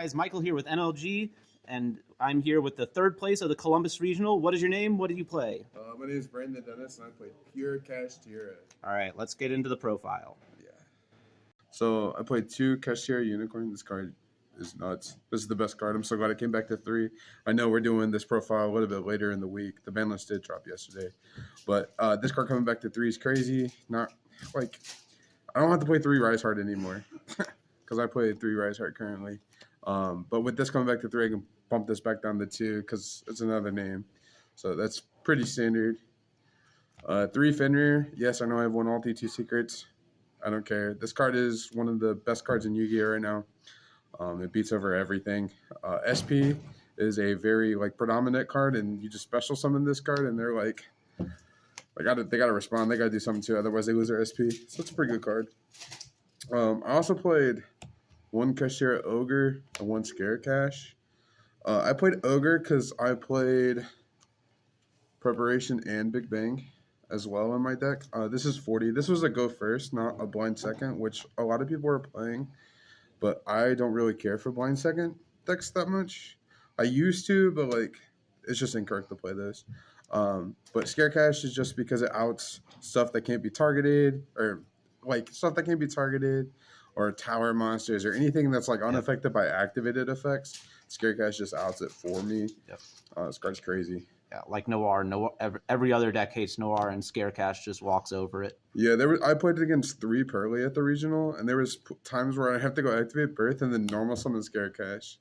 guys, Michael here with NLG, and I'm here with the third place of the Columbus Regional. What is your name? What do you play? My name is Brandon Dennis, and I play pure Kashtira. All right, let's get into the profile. Yeah. So I played 2 Kashtira Unicorn. This card is nuts. This is the best card. I'm so glad I came back to 3. I know we're doing this profile a little bit later in the week. The ban list did drop yesterday. But this card coming back to 3 is crazy. Not like I don't have to play 3 Rise Heart anymore because I play 3 Rise Heart currently. But with this coming back to 3, I can bump this back down to 2 because it's another name. So that's pretty standard. 3 Fenrir. Yes, I know I have 1 ulti, 2 secrets. I don't care. This card is one of the best cards in Yu-Gi-Oh right now. It beats over everything. SP is a very predominant card, and you just special summon this card, and they're they gotta respond. They gotta do something too, otherwise they lose their SP. So it's a pretty good card. I also played 1 Kashtira Ogre and 1 Scare Cash. I played Ogre because I played Preparation and Big Bang as well in my deck. This is 40. This was a go first, not a blind second, which a lot of people are playing. But I don't really care for blind second decks that much. I used to, but it's just incorrect to play this. But Scare Cash is just because it outs stuff that can't be targeted, or stuff that can't be targeted, or tower monsters, or anything that's unaffected by activated effects. Scare Cash just outs it for me. Yep. This card's crazy. Yeah, like Noir. Every other deck hates Noir, and Scare Cash just walks over it. Yeah, I played it against 3 Pearly at the regional, and there was times where I have to go activate Birth and then normal summon Scare Cash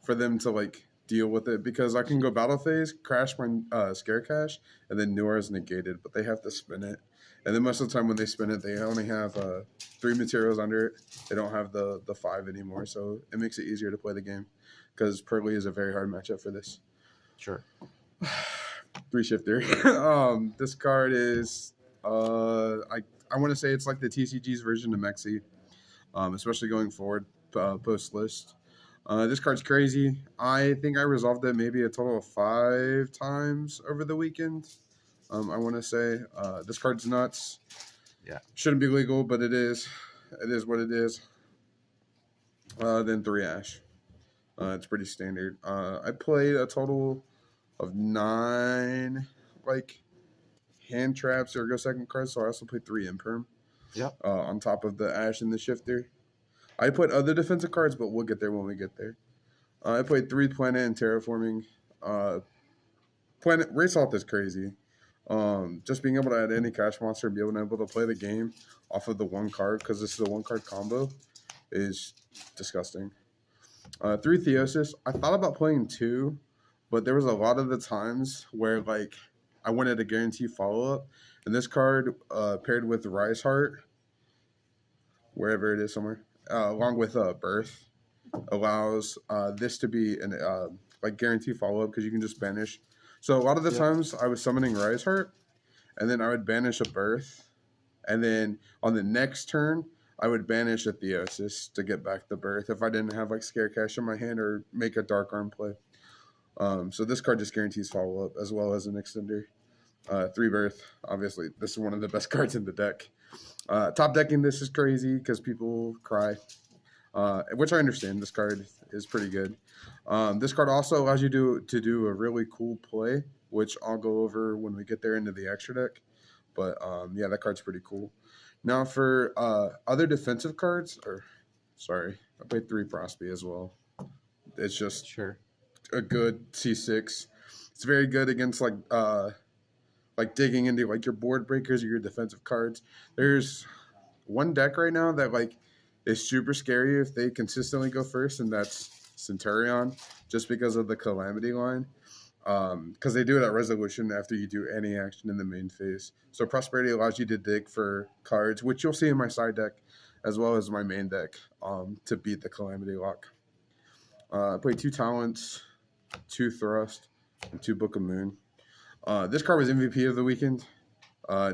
for them to deal with it, because I can go battle phase, crash my Scare Cash, and then Noir is negated, but they have to spin it. And then most of the time when they spin it, they only have 3 materials under it. They don't have the 5 anymore, so it makes it easier to play the game, because Pearly is a very hard matchup for this. Sure. 3 Shifter. This card is I want to say it's like the TCG's version of Mexi, especially going forward post list. This card's crazy. I think I resolved it maybe a total of 5 times over the weekend. I want to say this card's nuts. Yeah, shouldn't be legal, but it is. It is what it is. Then 3 Ash. It's pretty standard. I played a total of 9 hand traps or go second cards, so I also played 3 Imperm. Yep. On top of the Ash and the Shifter. I played other defensive cards, but we'll get there when we get there. I played 3 Planet and Terraforming. Planet Race Alt is crazy. Just being able to add any cash monster and be able to play the game off of the 1 card, because this is a 1 card combo, is disgusting. 3 Theosis. I thought about playing 2, but there was a lot of the times where I wanted a guarantee follow-up, and this card paired with Rise Heart, wherever it is somewhere, along with Birth, allows this to be an guarantee follow-up, because you can just banish. So a lot of the times I was summoning Rise Heart, and then I would banish a Birth, and then on the next turn I would banish a Theosis to get back the Birth if I didn't have Scare Cash in my hand or make a Dark Arm play. So this card just guarantees follow-up as well as an extender. 3 Birth, obviously. This is one of the best cards in the deck. Top decking this is crazy because people cry, which I understand. This card is pretty good. This card also allows you to do a really cool play, which I'll go over when we get there into the extra deck. But yeah, that card's pretty cool. Now for other defensive cards, I played 3 Prosby as well. It's just a good C6. It's very good against digging into your board breakers or your defensive cards. There's 1 deck right now that is super scary if they consistently go first, and that's Centurion, just because of the Calamity line. Because they do it at resolution after you do any action in the main phase. So Prosperity allows you to dig for cards, which you'll see in my side deck as well as my main deck, to beat the Calamity lock. I played 2 Talents, 2 Thrust, and 2 Book of Moon. This card was MVP of the weekend. I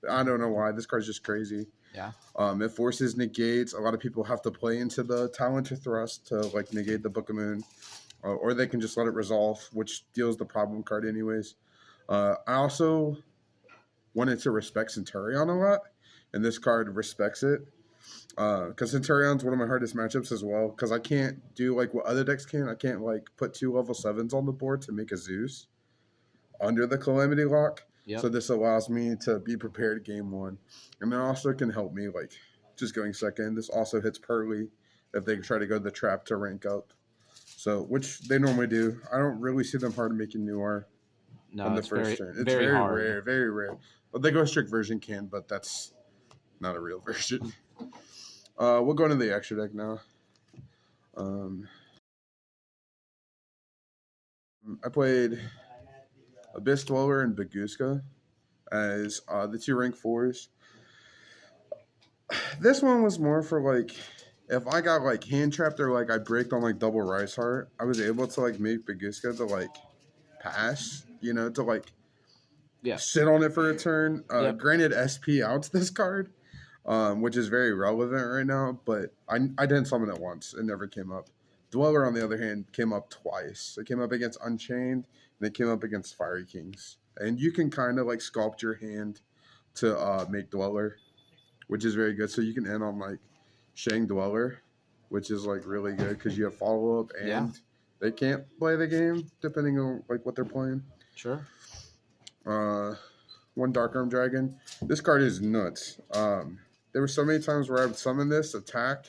don't know why. This card's just crazy. Yeah. It forces negates. A lot of people have to play into the Talent or Thrust to negate the Book of Moon. Or they can just let it resolve, which deals the problem card anyways. I also wanted to respect Centurion a lot, and this card respects it. Because Centurion's one of my hardest matchups as well. Because I can't do like what other decks can. I can't like put 2 level 7s on the board to make a Zeus under the Calamity Lock. Yep. So this allows me to be prepared game 1. And then also can help me like just going second. This also hits Pearly if they try to go to the trap to rank up. So, which they normally do. I don't really see them hard making Noir on the it's first turn. It's very hard. rare, very rare. Well, they go strict version can, but that's not a real version. We'll go into the extra deck now. I played Abyss Dweller and Baguska as the 2 rank 4s. This one was more for like if I got like hand trapped or like I bricked on like double Rise Heart, I was able to like make Baguska to like pass, to like sit on it for a turn. Granted, SP outs this card, which is very relevant right now, but I didn't summon it once. It never came up. Dweller, on the other hand, came up twice. It came up against Unchained, and it came up against Fiery Kings. And you can kind of like sculpt your hand to make Dweller, which is very good. So you can end on like Shang Dweller, which is like really good because you have follow up and they can't play the game depending on like what they're playing. Sure. 1 Dark Arm Dragon. This card is nuts. There were so many times where I would summon this, attack,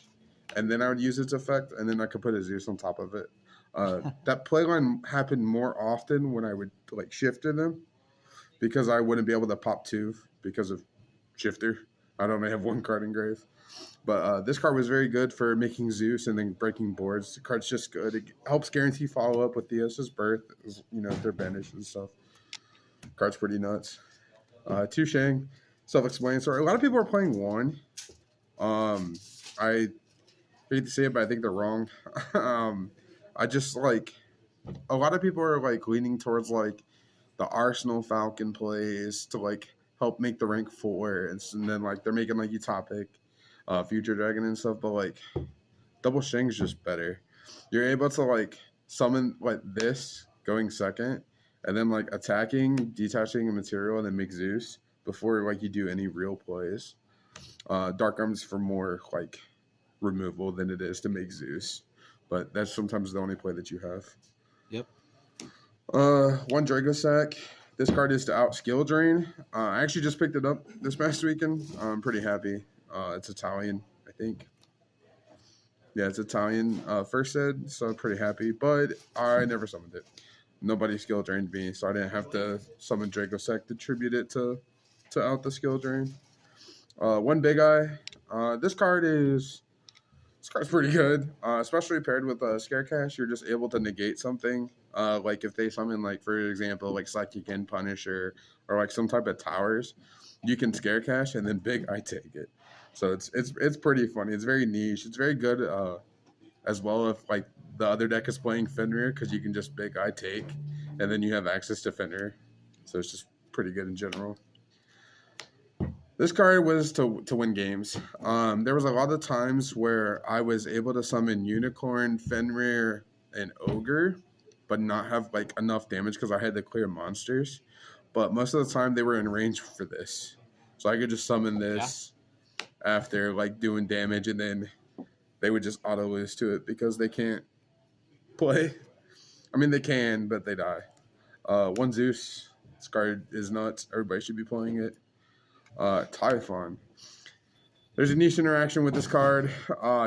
and then I would use its effect, and then I could put a Zeus on top of it. That playline happened more often when I would like shifter them because I wouldn't be able to pop 2 because of shifter. I'd only have 1 card engraved. But this card was very good for making Zeus and then breaking boards. The card's just good. It helps guarantee follow-up with Theos' Birth, if they're banished and stuff. Card's pretty nuts. 2 Shang, self-explanatory. A lot of people are playing 1. I hate to say it, but I think they're wrong. I just like a lot of people are like leaning towards like the Arsenal Falcon plays to like help make the rank 4, and then like they're making like Utopic, Future Dragon and stuff. But like double Shang's just better. You're able to like summon like this going second, and then like attacking, detaching a material, and then make Zeus before like you do any real plays. Dark Arm's for more like removal than it is to make Zeus, but that's sometimes the only play that you have. Yep. 1 Dragosack. This card is to out skill drain. I actually just picked it up this past weekend. I'm pretty happy. It's Italian, I think. Yeah, it's Italian first ed, so I'm pretty happy. But I never summoned it. Nobody skill drained me, so I didn't have to summon Dragosack to tribute it to out the skill drain. 1 Big Eye. This card's pretty good, especially paired with Scare Cash. You're just able to negate something. Like if they summon, like for example, like Psychic and Punisher or like some type of towers, you can Scare Cash and then Big Eye take it. So it's pretty funny. It's very niche. It's very good as well if like the other deck is playing Fenrir because you can just Big Eye take and then you have access to Fenrir. So it's just pretty good in general. This card was to win games. There was a lot of times where I was able to summon Unicorn, Fenrir, and Ogre, but not have like enough damage because I had to clear monsters. But most of the time they were in range for this. So I could just summon this after like doing damage, and then they would just auto lose to it because they can't play. I mean, they can, but they die. 1 Zeus. This card is nuts. Everybody should be playing it. Typhon. There's a niche interaction with this card.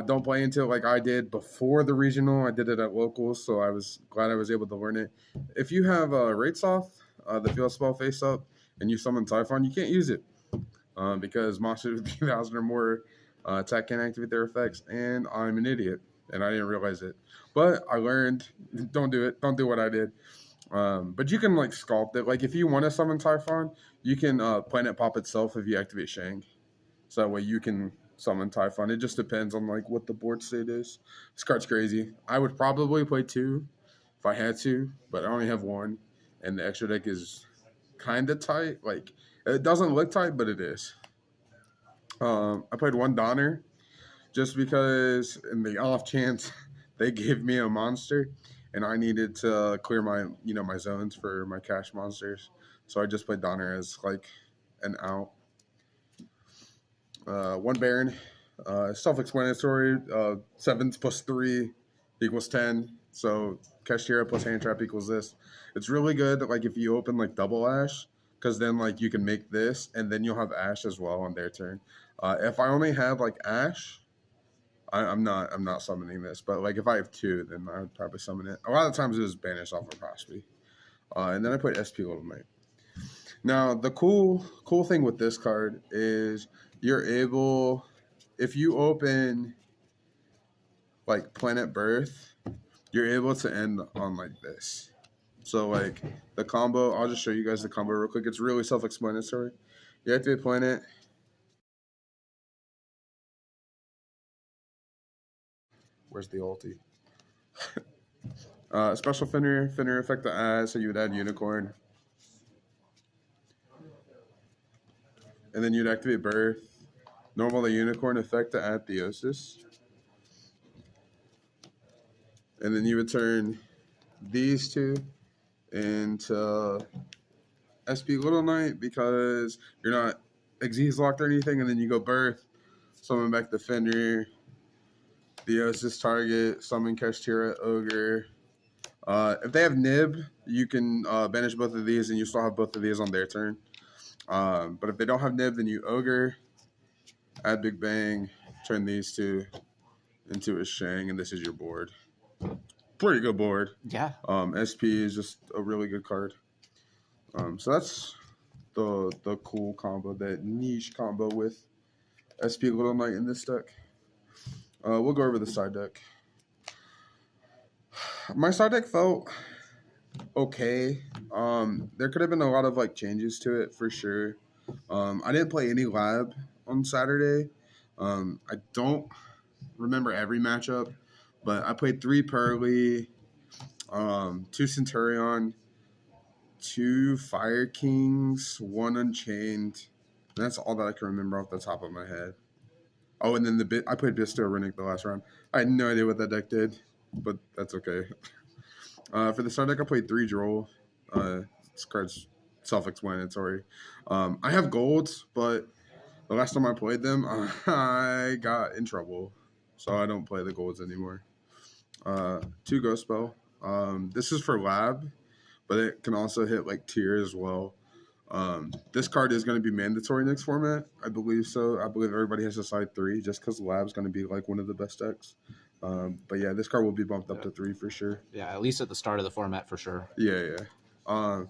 Don't play into it like I did before the regional. I did it at locals, so I was glad I was able to learn it. If you have Rates Off, the field spell face up, and you summon Typhon, you can't use it because monsters with 3,000 or more attack can't activate their effects, and I'm an idiot, and I didn't realize it. But I learned, don't do it. Don't do what I did. But you can like sculpt it. Like if you want to summon Typhon, you can Planet Pop itself if you activate Shang. So that way you can summon Typhon. It just depends on like what the board state is. This card's crazy. I would probably play 2 if I had to, but I only have 1, and the extra deck is kind of tight. Like it doesn't look tight, but it is. I played 1 Donner just because in the off chance they gave me a monster and I needed to clear my my zones for my cash monsters. So I just played Donner as like an out. 1 Baron. Self-explanatory. 7s plus 3 equals 10. So Kashtira plus hand trap equals this. It's really good. Like if you open like double Ash, because then like you can make this, and then you'll have Ash as well on their turn. If I only have like Ash, I'm not summoning this. But like if I have 2, then I would probably summon it. A lot of times it was banished off of Prosby. And then I put SP Little Knight. Now the cool thing with this card is you're able, if you open like Planet Birth, you're able to end on like this. So like the combo, I'll just show you guys the combo real quick. It's really self-explanatory. You activate Planet. Where's the ulti? Special Finner effect to add, so you would add Unicorn. And then you'd activate Birth. Normal the Unicorn effect to add Theosis. And then you would turn these 2 into SP Little Knight because you're not Xyz locked or anything, and then you go Birth, summon back the Fenrir, Theosis target, summon Kashtira, Ogre. If they have Nib, you can banish both of these, and you still have both of these on their turn. But if they don't have Nib, then you Ogre, add Big Bang, turn these 2 into a Shang, and this is your board. Pretty good board. Yeah. SP is just a really good card. So that's the cool combo, that niche combo with SP Little Knight in this deck. We'll go over the side deck. My side deck felt okay. There could have been a lot of like changes to it for sure. I didn't play any lab on Saturday. I don't remember every matchup, but I played 3 Pearly, 2 Centurion, 2 Fire Kings, 1 Unchained. That's all that I can remember off the top of my head. Oh, and then I played Bisto Rinnick the last round. I had no idea what that deck did, but that's okay. For the start deck, I played 3 Droll. This card's self-explanatory. I have golds, but the last time I played them, I got in trouble. So I don't play the golds anymore. 2 Ghost Spell. This is for lab, but it can also hit like tier as well. This card is going to be mandatory next format. I believe so. I believe everybody has to side 3 just because lab's going to be like one of the best decks. But yeah, this card will be bumped up to 3 for sure. Yeah, at least at the start of the format for sure. Yeah. I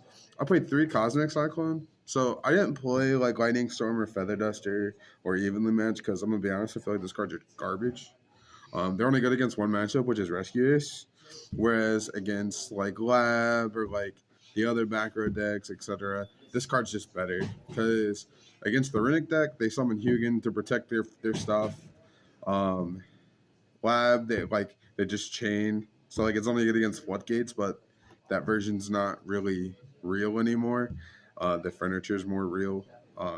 played 3 Cosmic Cyclone. So I didn't play like Lightning Storm or Feather Duster or Evenly Match because I'm going to be honest, I feel like this card's garbage. They're only good against one matchup, which is Rescue Ace. Whereas against like Lab or like the other back row decks, etc., this card's just better because against the Rinnick deck, they summon Hugin to protect their stuff. Lab, they just chain, so like it's only good against floodgates, but that version's not really real anymore. The furniture is more real.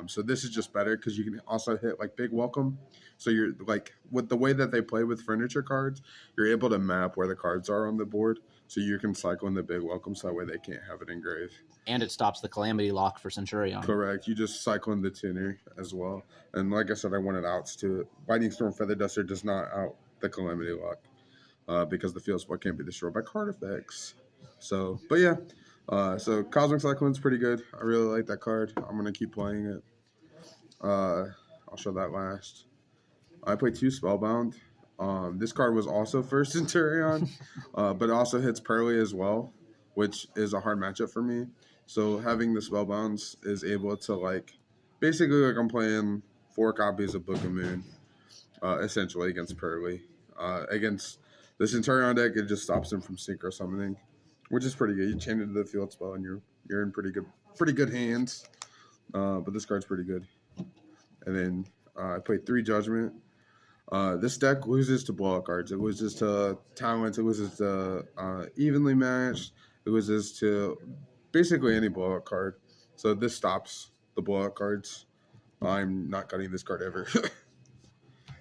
So this is just better because you can also hit like Big Welcome. So you're like, with the way that they play with furniture cards, you're able to map where the cards are on the board. So you can cycle in the Big Welcome so that way they can't have it engraved. And it stops the Calamity lock for Centurion. Correct. You just cycle in the Tinner as well. And like I said, I wanted outs to it. Lightning Storm Feather Duster does not out the Calamity lock because the field spot can't be destroyed by card effects. So, but yeah. So Cosmic Cyclone's pretty good. I really like that card. I'm going to keep playing it. I'll show that last. I played 2 Spellbound. This card was also first Centurion, but it also hits Pearly as well, which is a hard matchup for me. So having the Spellbounds is able to like, basically like I'm playing 4 copies of Book of Moon, essentially against Pearly. Against the Centurion deck, it just stops him from Synchro Summoning, which is pretty good. You chain it to the field spell and you're in pretty good hands. But this card's pretty good. And then I played 3 Judgment. This deck loses to blowout cards. It loses to talents. It loses to evenly matched. It loses to basically any blowout card. So this stops the blowout cards. I'm not cutting this card ever.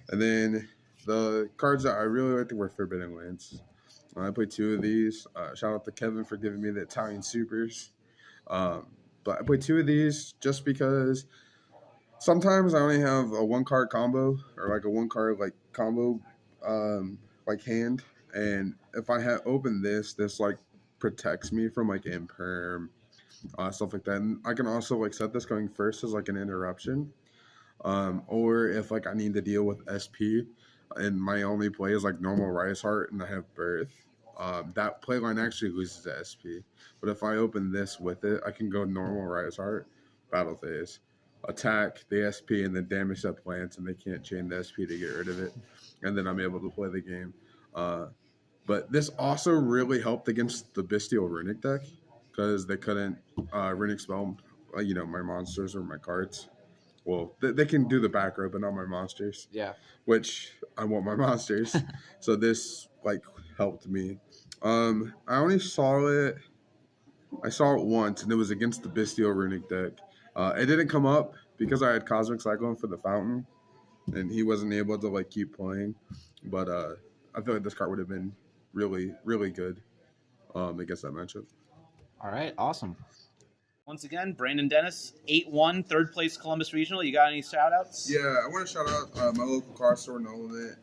And then the cards that I really liked were Forbidden Lands. I played 2 of these. Shout out to Kevin for giving me the Italian Supers. But I played 2 of these just because Sometimes I only have a one card combo or like a one card like combo like hand, and if I open this like protects me from like imperm stuff like that. And I can also like set this going first as like an interruption, or if like I need to deal with SP and my only play is like normal Rise Heart and I have Birth. That play line actually loses to SP, but if I open this with it, I can go normal Rise Heart, Battle Phase, attack the SP, and then damage that plants, and they can't chain the SP to get rid of it, and then I'm able to play the game. But this also really helped against the Bestial Runic deck because they couldn't Runic spell, my monsters or my cards. Well, they can do the back row, but not my monsters. Yeah. Which I want my monsters. So this like helped me. I only saw it. I saw it once, and it was against the Bestial Runic deck. It didn't come up because I had Cosmic Cyclone for the Fountain, and he wasn't able to like keep playing. But I feel like this card would have been really, really good against that matchup. All right, awesome. Once again, Brandon Dennis, 8-1, third place Columbus Regional. You got any shout outs? Yeah, I want to shout out my local car store, No Limit.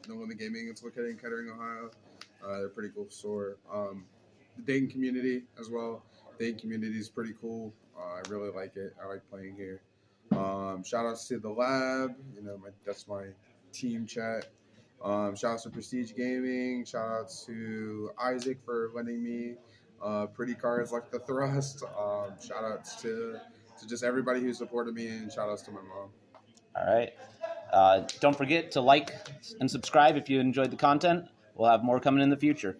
No Limit Gaming. It's located in Kettering, Ohio. They're a pretty cool store. The Dayton community as well. Dayton community is pretty cool. I really like it. I like playing here. Shout outs to the lab. That's my team chat. Shout outs to Prestige Gaming. Shout outs to Isaac for lending me pretty cards like the Thrust. Shout outs to just everybody who supported me, and shout outs to my mom. All right. Don't forget to like and subscribe if you enjoyed the content. We'll have more coming in the future.